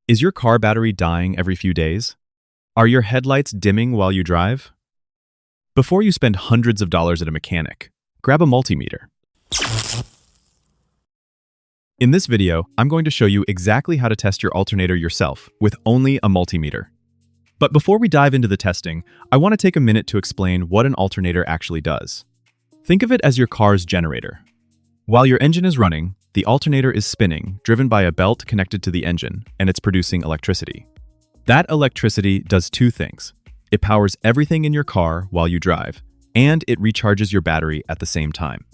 Is your car battery dying every few days? Are your headlights dimming while you drive? Before you spend hundreds of dollars at a mechanic, grab a multimeter. In this video, I'm going to show you exactly how to test your alternator yourself with only a multimeter. But before we dive into the testing, I want to take a minute to explain what an alternator actually does. Think of it as your car's generator. While your engine is running, the alternator is spinning, driven by a belt connected to the engine, and it's producing electricity. That electricity does two things. It powers everything in your car while you drive, and it recharges your battery at the same time.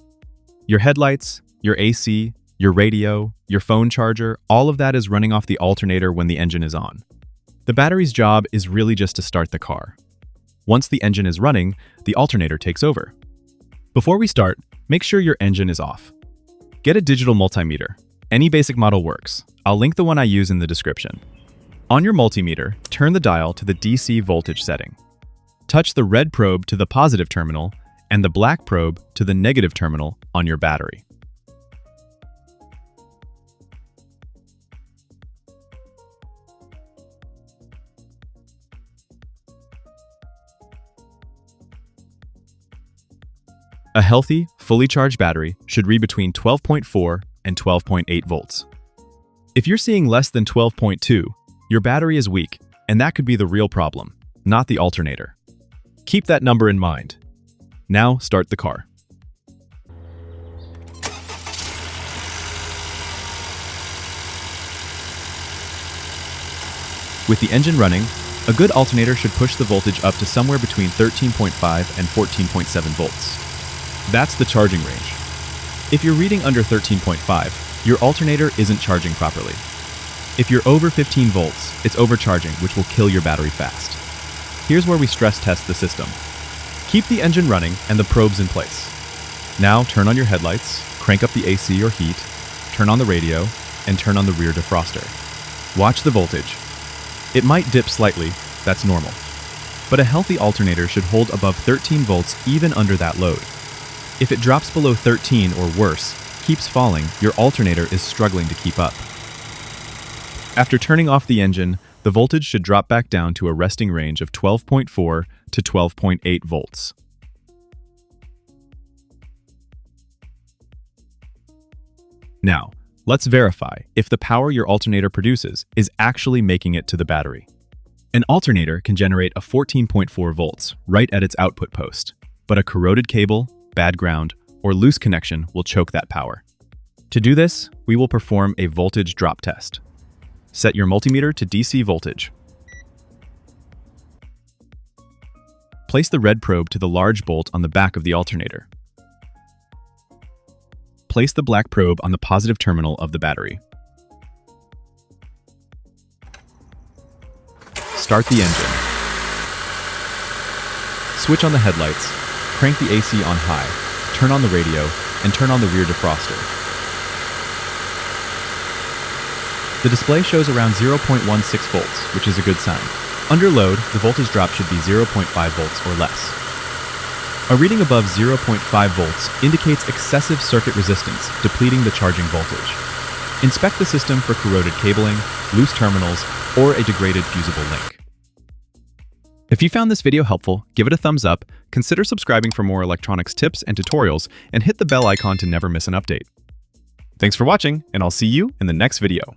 Your headlights, your AC, your radio, your phone charger, all of that is running off the alternator when the engine is on. The battery's job is really just to start the car. Once the engine is running, the alternator takes over. Before we start, make sure your engine is off. Get a digital multimeter. Any basic model works. I'll link the one I use in the description. On your multimeter, turn the dial to the DC voltage setting. Touch the red probe to the positive terminal and the black probe to the negative terminal on your battery. A healthy, fully charged battery should read between 12.4 and 12.8 volts. If you're seeing less than 12.2, your battery is weak, and that could be the real problem, not the alternator. Keep that number in mind. Now start the car. With the engine running, a good alternator should push the voltage up to somewhere between 13.5 and 14.7 volts. That's the charging range. If you're reading under 13.5, your alternator isn't charging properly. If you're over 15 volts, it's overcharging, which will kill your battery fast. Here's where we stress test the system. Keep the engine running and the probes in place. Now turn on your headlights, crank up the AC or heat, turn on the radio, and turn on the rear defroster. Watch the voltage. It might dip slightly, that's normal. But a healthy alternator should hold above 13 volts even under that load. If it drops below 13 or worse, keeps falling, your alternator is struggling to keep up. After turning off the engine, the voltage should drop back down to a resting range of 12.4 to 12.8 volts. Now, let's verify if the power your alternator produces is actually making it to the battery. An alternator can generate a 14.4 volts right at its output post, but a corroded cable, bad ground, or loose connection will choke that power. To do this, we will perform a voltage drop test. Set your multimeter to DC voltage. Place the red probe to the large bolt on the back of the alternator. Place the black probe on the positive terminal of the battery. Start the engine. Switch on the headlights. Crank the AC on high, turn on the radio, and turn on the rear defroster. The display shows around 0.16 volts, which is a good sign. Under load, the voltage drop should be 0.5 volts or less. A reading above 0.5 volts indicates excessive circuit resistance, depleting the charging voltage. Inspect the system for corroded cabling, loose terminals, or a degraded fusible link. If you found this video helpful, give it a thumbs up, consider subscribing for more electronics tips and tutorials, and hit the bell icon to never miss an update. Thanks for watching, and I'll see you in the next video.